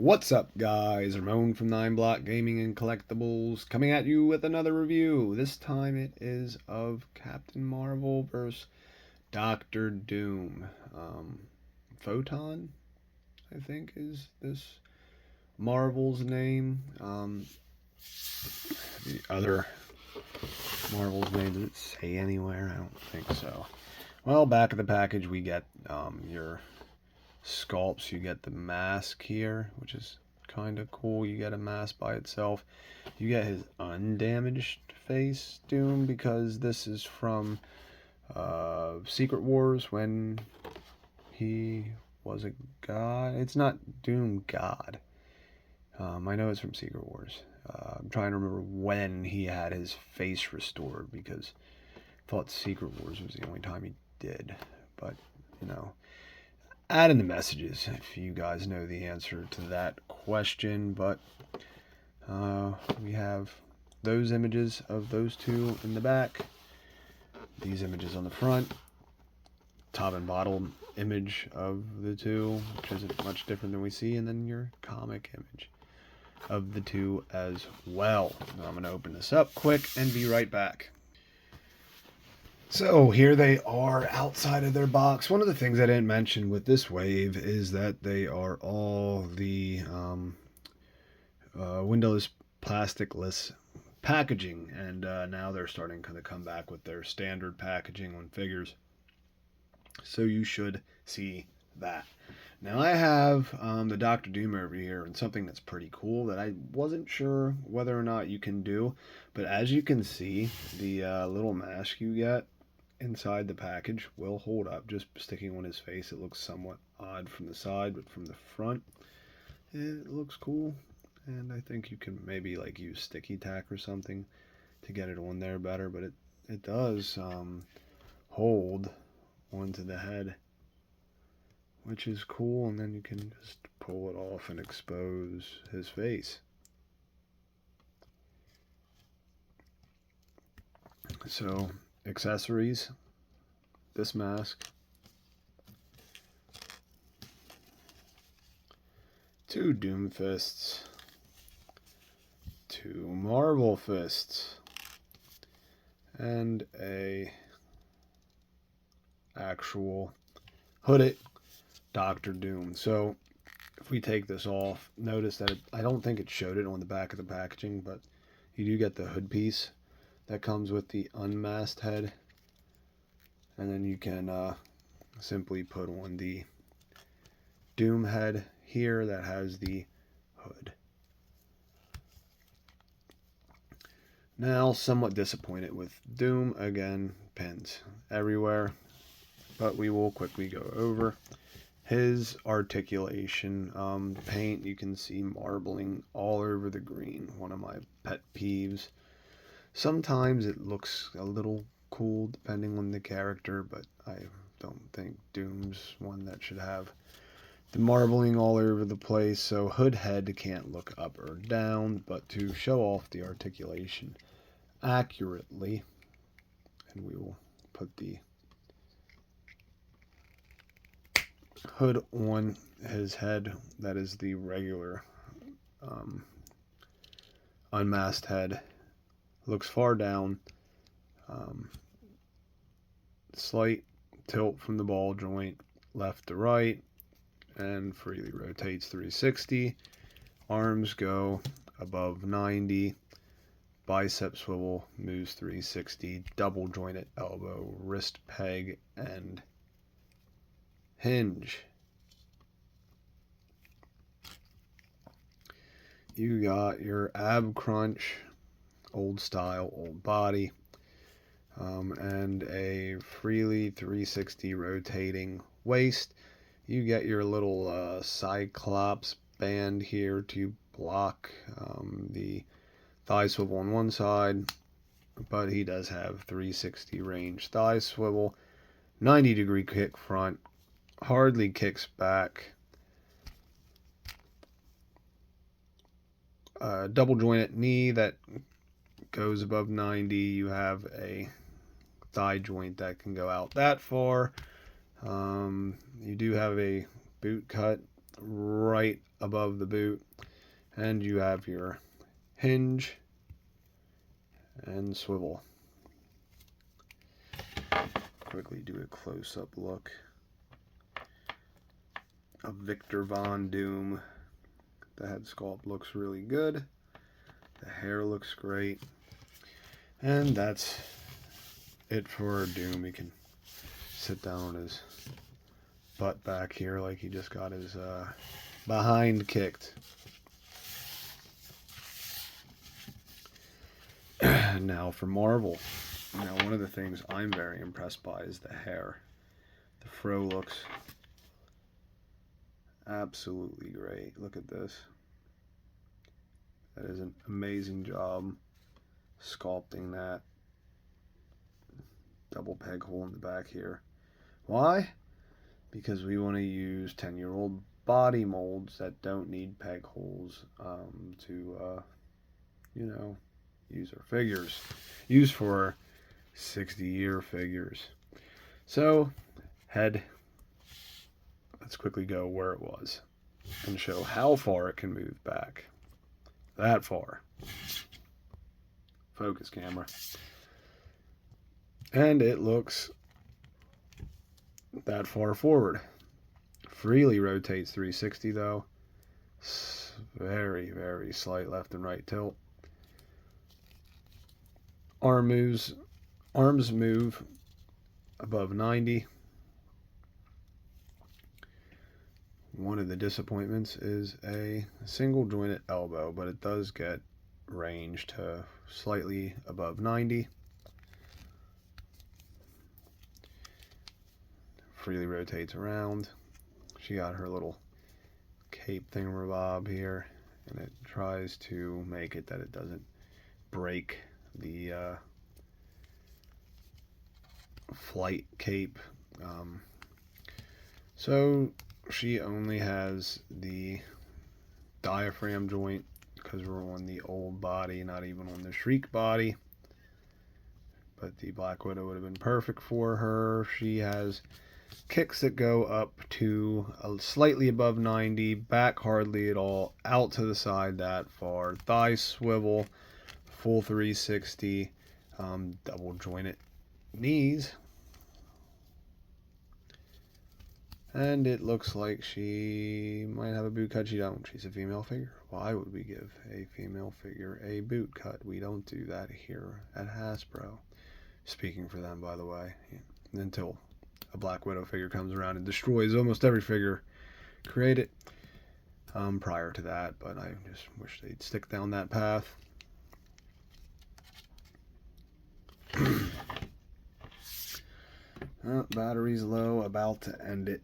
What's up, guys? Ramon from NyneBlockGaming&Collectibles coming at you with another review. This time it is of Captain Marvel vs. Doctor Doom. Photon, I think, is this Marvel's name. The other Marvel's name, does it say anywhere? I don't think so. Well, back of the package we get your sculpts. You get the mask here, which is kind of cool. You get a mask by itself. You get his undamaged face, Doom, because this is from Secret Wars when he was a god. It's not Doom God. I know it's from Secret Wars. I'm trying to remember when he had his face restored, because I thought Secret Wars was the only time he did. But, you know, add in the messages if you guys know the answer to that question. But we have those images of those two in the back, these images on the front, top and bottom image of the two, which isn't much different than we see, and then your comic image of the two as well. Now I'm going to open this up quick and be right back. So here they are outside of their box. One of the things I didn't mention with this wave is that they are all the windowless, plasticless packaging, and now they're starting to come back with their standard packaging on figures. So you should see that. Now I have the Doctor Doom over here, and something that's pretty cool that I wasn't sure whether or not you can do, but as you can see, the little mask you get inside the package will hold up. Just sticking on his face, it looks somewhat odd from the side, but from the front it looks cool. And I think you can maybe like use sticky tack or something to get it on there better, but it does hold onto the head, which is cool. And then you can just pull it off and expose his face. So accessories, this mask, 2 Doom fists, 2 Marvel fists, and a actual hooded Doctor Doom. So if we take this off, notice that I don't think it showed it on the back of the packaging, but you do get the hood piece that comes with the unmasked head, and then you can simply put on the Doom head here that has the hood. Now, somewhat disappointed with Doom again, pins everywhere, but we will quickly go over his articulation. Paint, you can see marbling all over the green, one of my pet peeves. Sometimes it looks a little cool depending on the character, but I don't think Doom's one that should have the marbling all over the place. So hood head can't look up or down, but to show off the articulation accurately, and we will put the hood on his head. That is the regular unmasked head. Looks far down, slight tilt from the ball joint left to right, and freely rotates 360. Arms go above 90, bicep swivel moves 360, double jointed elbow, wrist peg, and hinge. You got your ab crunch, old style, old body, and a freely 360 rotating waist. You get your little Cyclops band here to block the thigh swivel on one side, but he does have 360 range thigh swivel, 90-degree kick front, hardly kicks back, double jointed knee that goes above 90. You have a thigh joint that can go out that far. You do have a boot cut right above the boot, and you have your hinge and swivel. Quickly do a close-up look of Victor Von Doom. The head sculpt looks really good. The hair looks great. And that's it for Doom. He can sit down on his butt back here like he just got his behind kicked. Now for Marvel. Now one of the things I'm very impressed by is the hair. The fro looks absolutely great. Look at this. That is an amazing job sculpting that. Double peg hole in the back here. Why? Because we want to use 10-year-old body molds that don't need peg holes to, you know, use our figures. Use for 60-year figures. So, head. Let's quickly go where it was and show how far it can move back. That far. Focus camera. And it looks that far forward. Freely rotates 360 though. Very, very slight left and right tilt. Arms move above 90. One of the disappointments is a single jointed elbow, but it does get range to slightly above 90. Freely rotates around. She got her little cape thingamabob here, and it tries to make it that it doesn't break the flight cape. So she only has the diaphragm joint because we're on the old body, not even on the Shriek body. But the Black Widow would have been perfect for her. She has kicks that go up to slightly above 90, back hardly at all, out to the side that far, thigh swivel, full 360, double jointed knees. And it looks like she might have a boot cut. She don't. She's a female figure. Why would we give a female figure a boot cut? We don't do that here at Hasbro. Speaking for them, by the way. Until a Black Widow figure comes around and destroys almost every figure created prior to that. But I just wish they'd stick down that path. Battery's low, about to end it.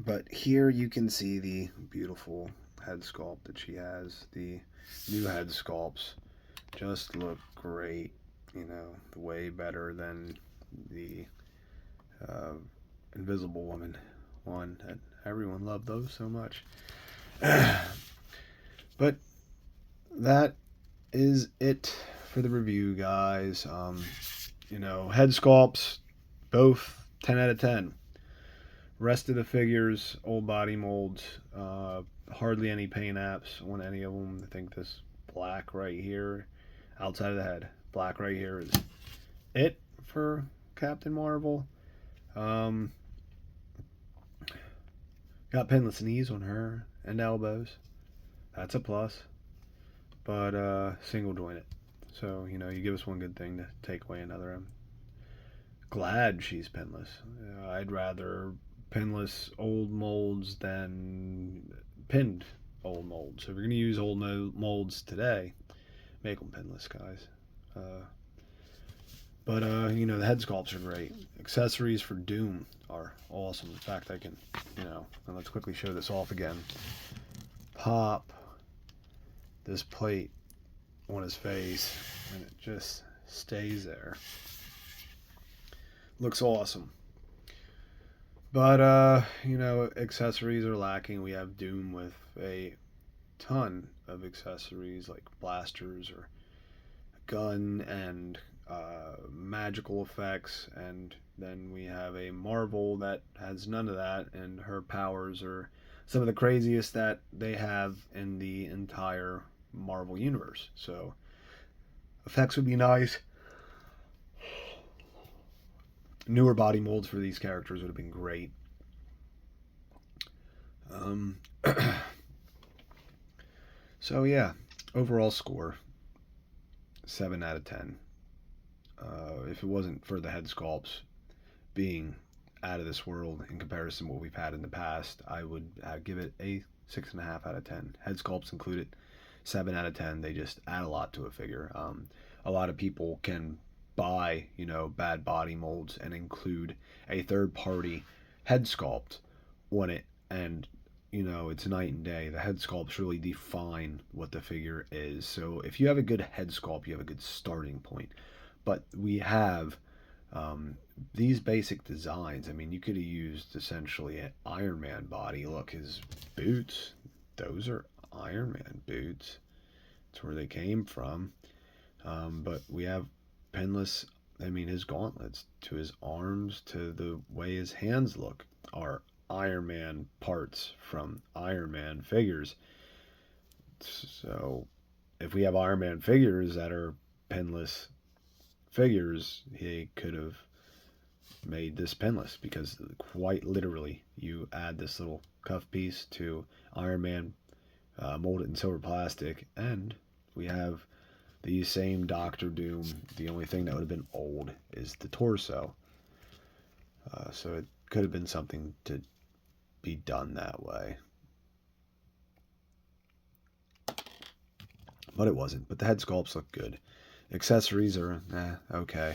But here you can see the beautiful head sculpt that she has. The new head sculpts just look great. You know, way better than the Invisible Woman one that everyone loved those so much. But that is it for the review, guys. You know, head sculpts, both 10 out of 10. Rest of the figures, old body molds, hardly any paint apps on any of them. I think this black right here, outside of the head, black right here is it for Captain Marvel. Got pinless knees on her and elbows. That's a plus. But single jointed. So, you know, you give us one good thing to take away another. I'm glad she's pinless. I'd rather pinless old molds than pinned old molds. So if you're going to use old molds today, make them pinless, guys. But you know, the head sculpts are great. Accessories for Doom are awesome. In fact, I can, you know, and let's quickly show this off again. Pop this plate on his face, and it just stays there. Looks awesome. But, you know, accessories are lacking. We have Doom with a ton of accessories like blasters or a gun and magical effects, and then we have a Marvel that has none of that, and her powers are some of the craziest that they have in the entire Marvel universe. So effects would be nice. Newer body molds for these characters would have been great. So yeah, overall score 7 out of 10. If it wasn't for the head sculpts being out of this world in comparison to what we've had in the past, I would give it a 6.5 out of 10. Head sculpts included, 7 out of 10. They just add a lot to a figure. A lot of people can buy, bad body molds and include a third-party head sculpt on it, and it's night and day. The head sculpts really define what the figure is. So if you have a good head sculpt, you have a good starting point. But we have these basic designs. I mean, you could have used essentially an Iron Man body. Look, his boots, those are Iron Man boots. That's where they came from. But we have pinless, I mean, his gauntlets to his arms, to the way his hands look, are Iron Man parts from Iron Man figures. So if we have Iron Man figures that are pinless figures, he could have made this pinless, because quite literally you add this little cuff piece to Iron Man, molded in silver plastic, and we have the same Doctor Doom. The only thing that would have been old is the torso. So it could have been something to be done that way. But it wasn't. But the head sculpts look good. Accessories are okay.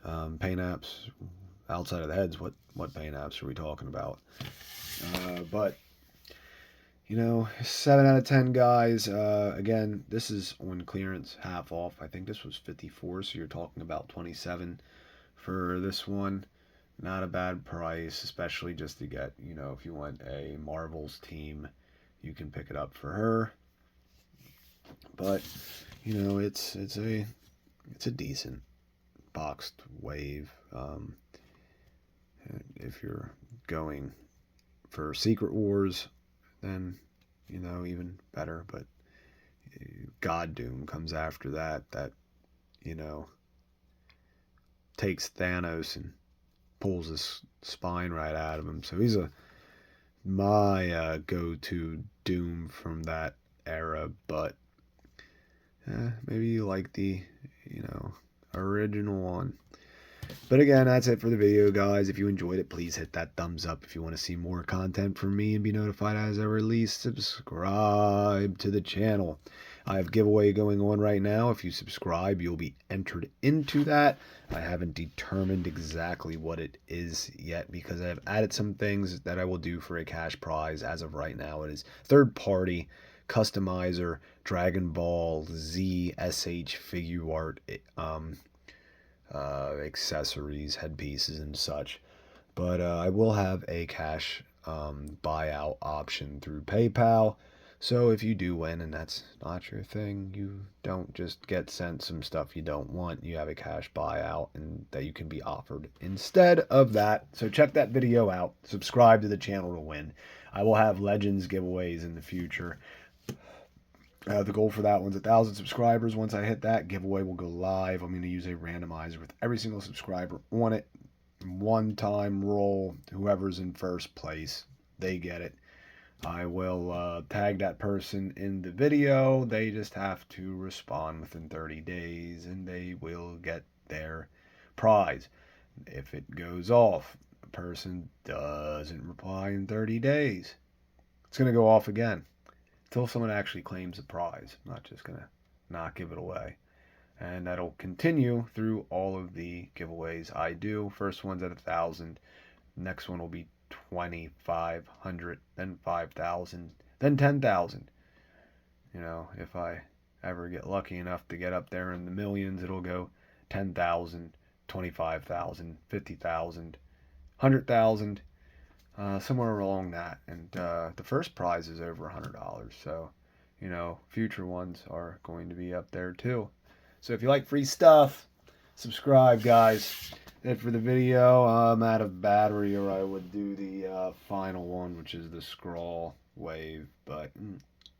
Paint apps outside of the heads. What paint apps are we talking about? But 7 out of 10, guys. Again, this is on clearance, half off. I think this was 54, so you're talking about 27 for this one. Not a bad price, especially just to get, if you want a Marvel's team, you can pick it up for her. But it's a decent boxed wave. If you're going for Secret Wars, then even better. But God Doom comes after that. That takes Thanos and pulls his spine right out of him. So he's my go-to Doom from that era. But maybe you like the original one. But again, that's it for the video, guys. If you enjoyed it, please hit that thumbs up. If you want to see more content from me and be notified as I release, subscribe to the channel. I have a giveaway going on right now. If you subscribe, you'll be entered into that. I haven't determined exactly what it is yet, because I have added some things that I will do for a cash prize. As of right now, it is third-party customizer Dragon Ball Z SH figure art, accessories, headpieces, and such. But I will have a cash buyout option through PayPal. So if you do win and that's not your thing, you don't just get sent some stuff you don't want. You have a cash buyout and that you can be offered instead of that. So check that video out. Subscribe to the channel to win. I will have Legends giveaways in the future. The goal for that one's 1,000 subscribers. Once I hit that, giveaway will go live. I'm going to use a randomizer with every single subscriber on it. One-time roll. Whoever's in first place, they get it. I will tag that person in the video. They just have to respond within 30 days, and they will get their prize. If it goes off, a person doesn't reply in 30 days, it's going to go off again. Until someone actually claims the prize. I'm not just going to not give it away. And that'll continue through all of the giveaways I do. First one's at 1,000. Next one will be 2,500. Then 5,000. Then 10,000. If I ever get lucky enough to get up there in the millions, it'll go 10,000, 25,000, 50,000, 100,000. Somewhere along that. And the first prize is over $100. So, future ones are going to be up there too. So if you like free stuff, subscribe, guys. That's it for the video. I'm out of battery, or I would do the final one, which is the scroll. wave, but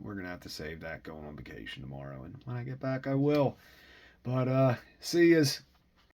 we're going to have to save that going on vacation tomorrow. And when I get back, I will. But see yous.